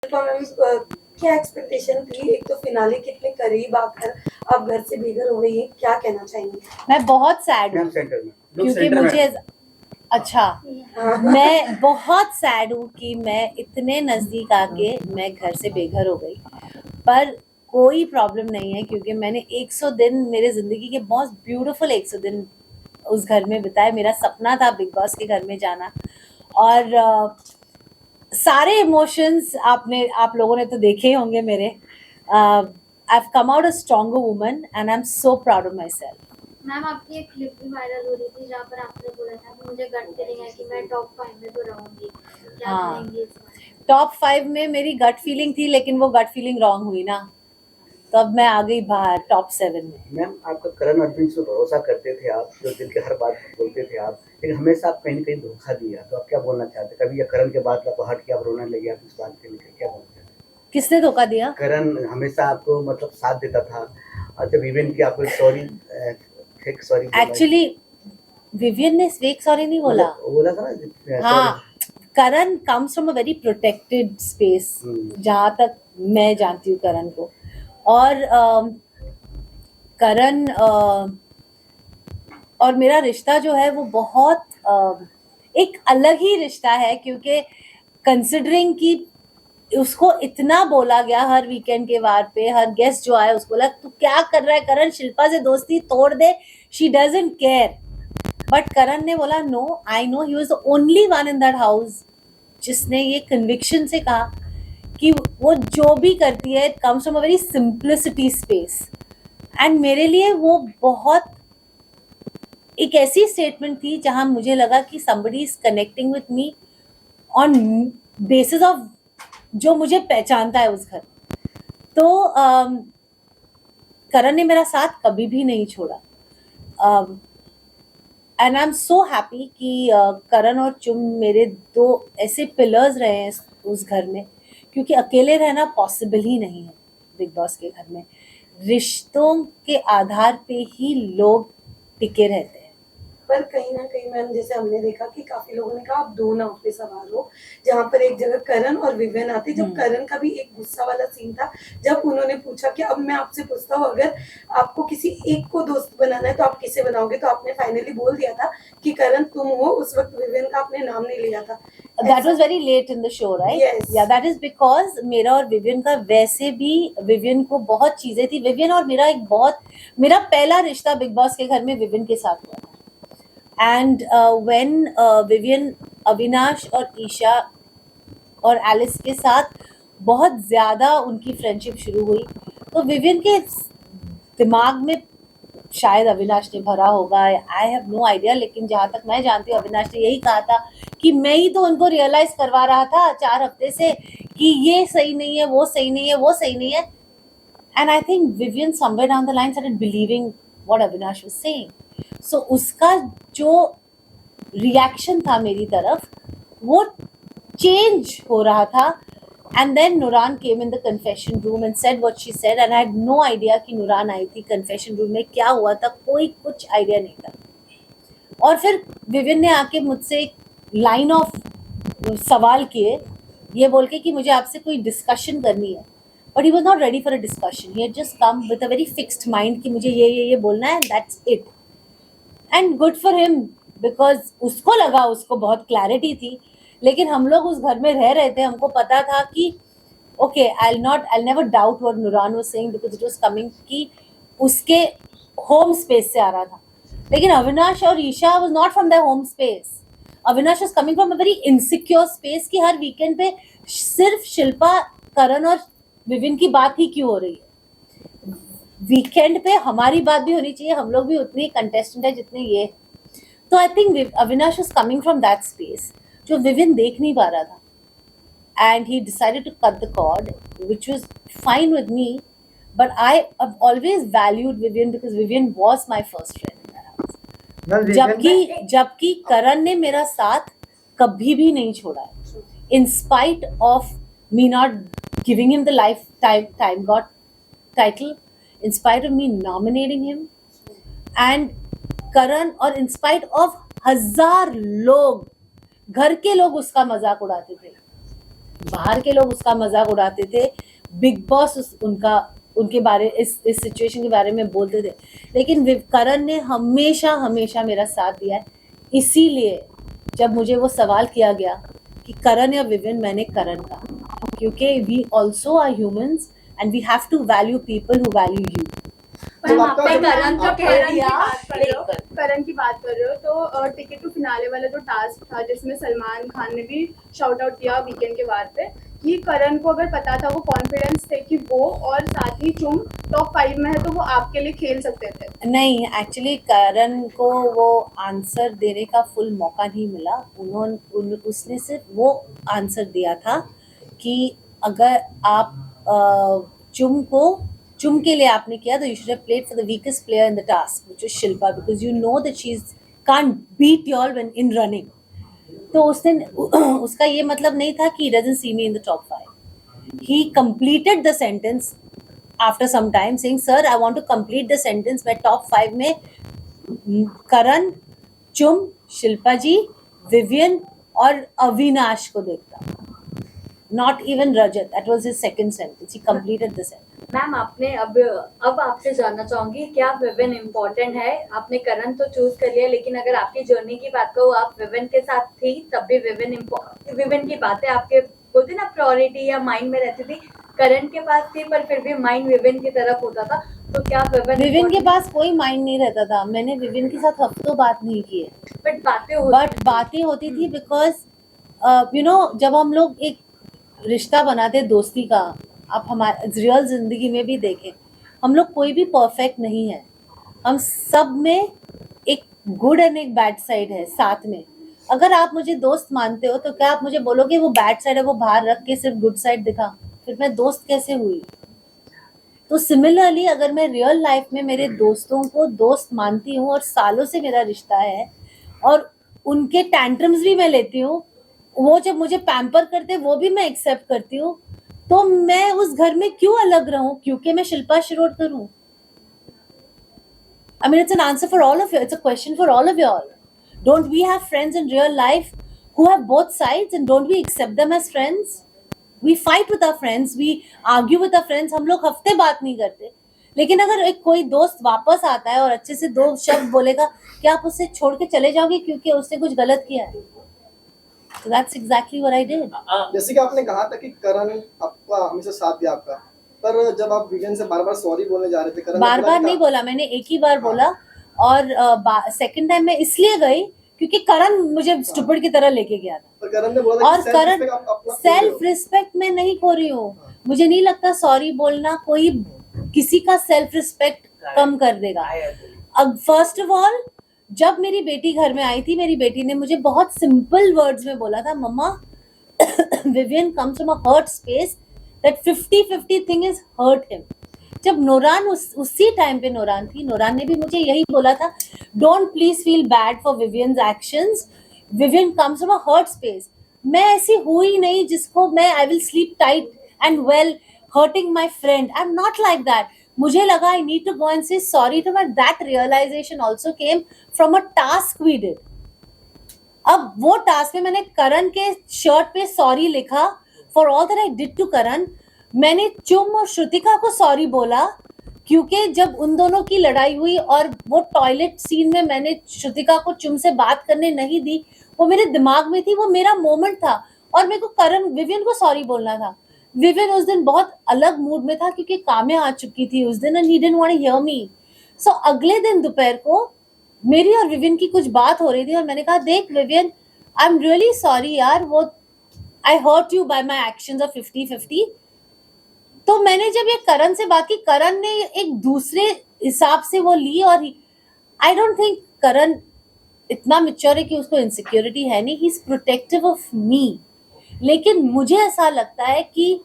तो मैम क्या एक्सपेक्टेशन थी? एक तो फिनाले कितने करीब आकर आप घर से बेघर हो गई हैं, क्या कहना चाहेंगी? मैं बहुत सैड हूँ क्योंकि मुझे अच्छा मैं बहुत सैड हूँ कि मैं इतने नज़दीक आके मैं घर से बेघर हो गई, पर कोई प्रॉब्लम नहीं है क्योंकि मैंने 100 दिन मेरे ज़िंदगी के बहुत ब्यूटीफुल 100 दिन उस घर में बिताए। मेरा सपना था बिग बॉस के घर में जाना और सारे इमोशंस आप लोगों ने तो देखे ही होंगे मेरे। I have come out a stronger woman and I am so proud of my self. Ma'am आपकी एक क्लिप भी वायरल हो रही थी जहाँ पर आपने बोला था कि मुझे गट फीलिंग है कि मैं टॉप 5 में तो रहूंगी, क्या कहेंगी इस बारे में? टॉप 5 में मेरी गट फीलिंग थी, लेकिन वो गट फीलिंग रॉन्ग हुई ना, तो अब मैं आ गई बाहर टॉप 7 में। मैम आपका करण अर्जुन से भरोसा करते थे आप, जो दिल के हर बात बोलते थे आप, लेकिन हमेशा आप कहीं ना कहीं धोखा दिया, तो आप क्या बोलना चाहते? कभी या करण के बाद आपको हट के आप रोने लगे, आप इस बात के लेकर क्या बोलना चाहते? किसने धोखा दिया? करण हमेशा आपको मतलब साथ देता था, और जब इवेंट की आपको sorry fake sorry actually Vivian ने फेक सॉरी नहीं बोला, बोला था ना। हाँ, Karan comes from a very protected space, जहाँ तक मैं जानती हूँ करण को। और करण और मेरा रिश्ता जो है वो बहुत एक अलग ही रिश्ता है, क्योंकि कंसिडरिंग कि उसको इतना बोला गया हर वीकेंड के वार पे, हर गेस्ट जो आए उसको बोला तू क्या कर रहा है करण, शिल्पा से दोस्ती तोड़ दे, she doesn't care. But Karan ने बोला no, I know he was the only one in that house जिसने ये कन्विक्शन से कहा कि वो जो भी करती है it comes from a very simplicity space. And मेरे लिए वो बहुत एक ऐसी स्टेटमेंट थी जहां मुझे लगा कि somebody is connecting with me on basis of जो मुझे पहचानता है उस घर। तो करण ने मेरा साथ कभी भी नहीं छोड़ा, and I am so happy कि करण और चुम मेरे दो ऐसे पिलर्स रहे हैं उस घर में, क्योंकि अकेले रहना पॉसिबल ही नहीं है बिग बॉस के घर में। रिश्तों के आधार पे ही लोग टिके रहते हैं। पर कहीं ना कहीं मैम जैसे हमने देखा कि काफी लोगों ने कहा आप दो नाव पे सवार हो, जहाँ पर एक जगह करण और विवियन आते, जब करण का भी एक गुस्सा वाला सीन था जब उन्होंने पूछा कि अब मैं आपसे पूछता हूँ अगर आपको किसी एक को दोस्त बनाना है तो आप किसे बनाओगे, तो आपने फाइनली बोल दिया था कि करण तुम हो। उस वक्त विवियन का आपने नाम नहीं लिया था। That was very late in the show, right? Yes. Yeah, that is because मेरा और विवियन का वैसे भी, विवियन को बहुत चीजें थी। विवियन और मेरा पहला रिश्ता बिग बॉस के घर में विवियन के साथ हुआ था। एंड व्हेन विवियन अविनाश और ईशा और एलिस के साथ बहुत ज़्यादा उनकी फ्रेंडशिप शुरू हुई, तो विवियन के दिमाग में शायद अविनाश ने भरा होगा, आई हैव नो आइडिया, लेकिन जहाँ तक मैं जानती हूँ अविनाश ने यही कहा था कि मैं ही तो उनको रियलाइज करवा रहा था 4 हफ्ते से कि ये सही नहीं है, वो सही नहीं है, वो सही नहीं है। And I think Vivian somewhere down the line started believing what Avinash was saying. So उसका जो रिएक्शन था मेरी तरफ वो चेंज हो रहा था। And then Nooran came in the confession room and said what she said, and I had no idea कि नूरान आई थी कन्फेशन रूम में, क्या हुआ था कोई कुछ आइडिया नहीं था। और फिर विवियन ने आके मुझसे एक लाइन ऑफ सवाल किए, ये बोल के कि मुझे आपसे कोई डिस्कशन करनी है, but he was not ready for a discussion, he had just come with a very fixed mind कि मुझे ये बोलना है, that's it. And good for him, because उसको लगा उसको बहुत क्लैरिटी थी, लेकिन हम लोग उस घर में रह रहे थे, हमको पता था कि okay I never doubt what Nooran was saying because it was coming कि उसके होम स्पेस से आ रहा था। लेकिन अविनाश और Isha was not from their home space, Avinash was coming from a very insecure space कि हर वीकेंड पे सिर्फ शिल्पा, करण और विविन की बात ही क्यों हो रही है, वीकेंड पे हमारी बात भी होनी चाहिए, हम लोग भी उतने कंटेस्टेंट है जितने ये। तो I think Avinash was coming from that space जो विविन देख नहीं पा रहा था, and he decided to cut the cord, which was fine with me, but I have always valued Vivian because Vivian was my first friend in that house. जबकि करण ने मेरा साथ कभी भी नहीं छोड़ा है, in spite of me not giving him the lifetime God title, in spite of me nominating him, and करण, और in spite of 1000 लोग, घर के लोग उसका मजाक उड़ाते थे। बाहर के लोग उसका मजाक उड़ाते थे, बिग बॉस उनके बारे इस सिचुएशन के बारे में बोलते थे, लेकिन करण ने हमेशा हमेशा मेरा साथ दिया है। इसीलिए जब मुझे वो सवाल किया गया कि करण या विविन, मैंने करण का, क्योंकि we also are humans and we have to value people who value you. पर वहाँ पे करण तो कह दिया, करण की बात कर रहे हो तो टिकट टू फिनाले वाला जो टास्क था जिसमें सलमान खान ने भी शाउट आउट किया वीकेंड के वार पे कि करण को अगर पता था, वो कॉन्फिडेंस थे कि वो और साथ ही चुम टॉप 5 में है तो वो आपके लिए खेल सकते थे। नहीं, एक्चुअली करण को वो आंसर देने का फुल मौका नहीं मिला। उसने सिर्फ वो आंसर दिया था कि अगर आप चुम के लिए आपने किया तो you should have played for the weakest player in the task which is Shilpa, because you know that she can't beat you all when in running. तो उसका ये मतलब नहीं था कि he doesn't see me in the top 5. He completed the sentence after some time saying, sir, I want to complete the sentence मैं top 5 में करण, चुम, शिल्पा जी, विवियन और अविनाश को देखता, not even Rajat. That was his second sentence. He completed the sentence. Ma'am आपने अब आपसे जानना चाहूंगी, क्या विविन इम्पोर्टेंट है? आपने करण तो चूज कर लिया, लेकिन अगर आपकी जर्नी की बात करो, आप विविन के साथ थी तब भी विविन की बातें आपके बोलते ना प्रायोरिटी या माइंड में रहती थी, करण के पास थी पर फिर भी माइंड विविन की तरफ होता था, तो क्या विविन के पास कोई माइंड नहीं रहता था। मैंने विविन के साथ हफ्तों बात नहीं की है, बट बातें होती थी बिकॉज यू नो जब हम लोग एक रिश्ता बनाते दोस्ती का, आप हमारे रियल जिंदगी में भी देखें, हम लोग कोई भी परफेक्ट नहीं है, हम सब में एक गुड एंड एक बैड साइड है साथ में। अगर आप मुझे दोस्त मानते हो तो क्या आप मुझे बोलोगे वो बैड साइड है वो बाहर रख के सिर्फ गुड साइड दिखा, फिर मैं दोस्त कैसे हुई? तो सिमिलरली अगर मैं रियल लाइफ में मेरे दोस्तों को दोस्त मानती हूँ और सालों से मेरा रिश्ता है और उनके टैंट्रम्स भी मैं लेती हूँ, वो जब मुझे पैम्पर करते वो भी मैं एक्सेप्ट करती हूँ, तो मैं उस घर में क्यों अलग रहूं क्योंकि मैं शिल्पा शिरोडकर हूं? I mean, it's an answer for all of you. It's a question for all of you all. Don't we have friends in real life who have both sides, and don't we accept them as friends? We fight with our friends, we argue with our friends. हम लोग हफ्ते बात नहीं करते, लेकिन अगर एक कोई दोस्त वापस आता है और अच्छे से 2 शब्द बोलेगा, क्या आप उससे छोड़ के चले जाओगे क्योंकि उसने कुछ गलत किया है? So that's exactly what I did. जैसे कि आपने कहा था कि करण आपका हमेशा साथ दिया आपका, पर जब आप विवियन से बार-बार सॉरी बोलने जा रहे थे, करण बार नहीं बोला, मैंने एक ही बार बोला, और सेकंड टाइम मैं इसलिए गई क्योंकि करण मुझे स्टूपिड की तरह लेके गया था। पर करण ने बोला और करण सेल्फ रिस्पेक्ट में नहीं खो रही हूँ, मुझे नहीं लगता सॉरी बोलना कोई किसी का सेल्फ रिस्पेक्ट कम कर देगा। अब फर्स्ट ऑफ ऑल जब मेरी बेटी घर में आई थी, मेरी बेटी ने मुझे बहुत सिंपल वर्ड्स में बोला था, mamma Vivian comes from a hurt space, that 50-50 thing is hurt him. जब नोरान उसी टाइम पे नोरान थी, नोरान ने भी मुझे यही बोला था, don't please feel bad for Vivian's actions, Vivian comes from a hurt space. मैं ऐसी हुई नहीं जिसको मैं I will sleep tight and well hurting my friend, I am not like that. मुझे लगा I need to go and say sorry too, but that realisation also came from a task we did. अब वो task में मैंने करण के shirt पे sorry लिखा for all that I did to Karan. मैंने चुम और श्रुतिका को सॉरी बोला क्योंकि जब उन दोनों की लड़ाई हुई और वो टॉयलेट सीन में मैंने श्रुतिका को चुम से बात करने नहीं दी, वो मेरे दिमाग में थी, वो मेरा मोमेंट था और मेरे को करण विवियन को सॉरी बोलना था। विवियन उस दिन बहुत अलग मूड में था क्योंकि काम्या आ चुकी थी उस दिन, and he didn't want to hear me. So अगले दिन दोपहर को मेरी और विवियन की कुछ बात हो रही थी और मैंने कहा, देख Vivian, I am really sorry यार, वो I hurt you by my actions of 50-50। तो मैंने जब ये करण से बात की, करण ने एक दूसरे हिसाब से वो ली, और आई डोंट थिंक करण इतना मैच्योर है कि उसको इनसिक्योरिटी है नहीं, he is protective of me. लेकिन मुझे ऐसा लगता है कि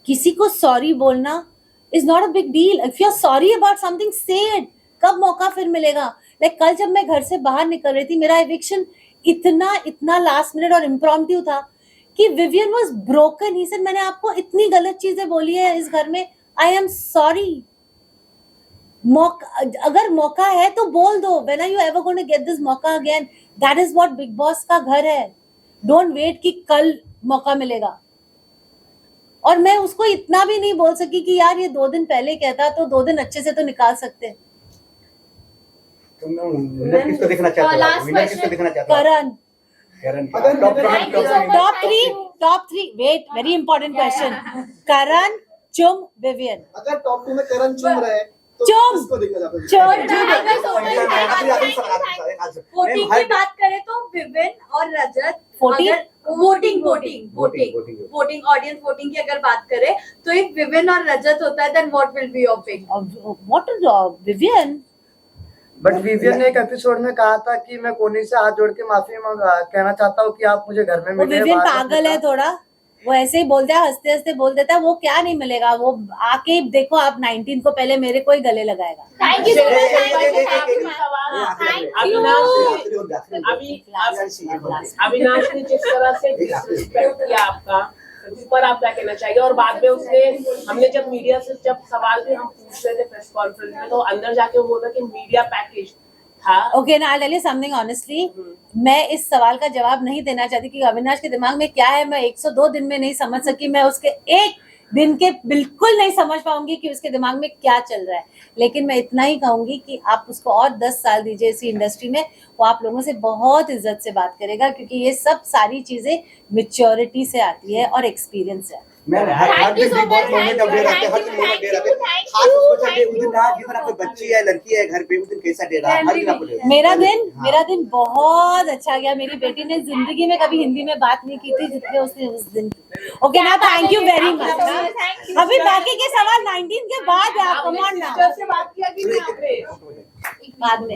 किसी को सॉरी बोलना is not a big deal. If you are sorry about something, say it. कब मौका फिर मिलेगा? लाइक कल जब मैं घर से बाहर निकल रही थी, मेरा एविक्शन इतना लास्ट मिनट और इम्प्रॉम्प्टू था कि Vivian was broken. He said, मैंने आपको इतनी गलत चीजें बोली है इस घर में, आई एम सॉरी। अगर मौका है तो बोल दो, when are you ever going to get this मौका again? That is what Bigg Boss का घर है। डोंट वेट कि कल मौका मिलेगा। और मैं उसको इतना भी नहीं बोल सकी कि यार ये 2 दिन पहले कहता तो 2 दिन अच्छे से तो निकाल सकते। तो मैं विनर किसको देखना चाहता हूँ? विनर किसको देखना चाहता हूँ? करण। करण अगर top three wait, very important question. Karan, Chum, Vivian. अगर टॉप 2 में करण चुम रहे तो चुम। किसको देखना चाहते हो? वोटिंग की बात करें तो विविन और रजत। Voting? वोटिंग ऑडियंस वोटिंग की अगर बात करें तो इफ विविन और रजत होता है then what will be your pick? What Vivian? But Vivian ने एक एपिसोड में कहा था कि मैं कोनी से हाथ जोड़ के माफी कहना चाहता हूँ कि आप मुझे घर में वो मिले। विवियन पागल है थोड़ा, वो ऐसे ही बोलता है, हंसते हंसते बोल देता है। वो क्या नहीं मिलेगा, वो आके देखो आप 19 को पहले मेरे को ही गले लगाएगा। Thank you so much. Avinash ने जिस तरह से डिसरिस्पेक्ट किया आपका, उस पर आप क्या कहना चाहिए? और बाद में उसने, हमने जब मीडिया से जब सवाल भी हम पूछ रहे थे प्रेस कॉन्फ्रेंस में, तो अंदर जाके वो बोला कि मीडिया पैकेज था। ओके ना, I tell you something honestly, मैं इस सवाल का जवाब नहीं देना चाहती कि अविनाश के दिमाग में क्या है। मैं 102 दिन में नहीं समझ सकी, मैं उसके एक दिन के बिल्कुल नहीं समझ पाऊंगी कि उसके दिमाग में क्या चल रहा है। लेकिन मैं इतना ही कहूंगी कि आप उसको और 10 साल दीजिए इसी इंडस्ट्री में, वो आप लोगों से बहुत इज्जत से बात करेगा, क्योंकि ये सब सारी चीजें मैच्योरिटी से आती है और एक्सपीरियंस से। मैं हर दिन बिग बॉस मोमेंट अब दे रहा है, हर दिन मोमेंट दे रहा है। खास उसको चाहिए उस दिन आज जितना कोई बच्ची है लड़की है घर पे, उस दिन कैसा दे रहा है, हर दिन आपको दे रहा है। मेरा दिन बहुत अच्छा गया। मेरी बेटी ने जिंदगी में कभी हिंदी में बात नहीं की थी जितने उसने उस दिन की। ओके ना, थैंक यू वेरी मच। अभी बाकी के सवाल 19 के बाद है, कम ऑन ना, से बात किया कि नहीं आपने? बाद में।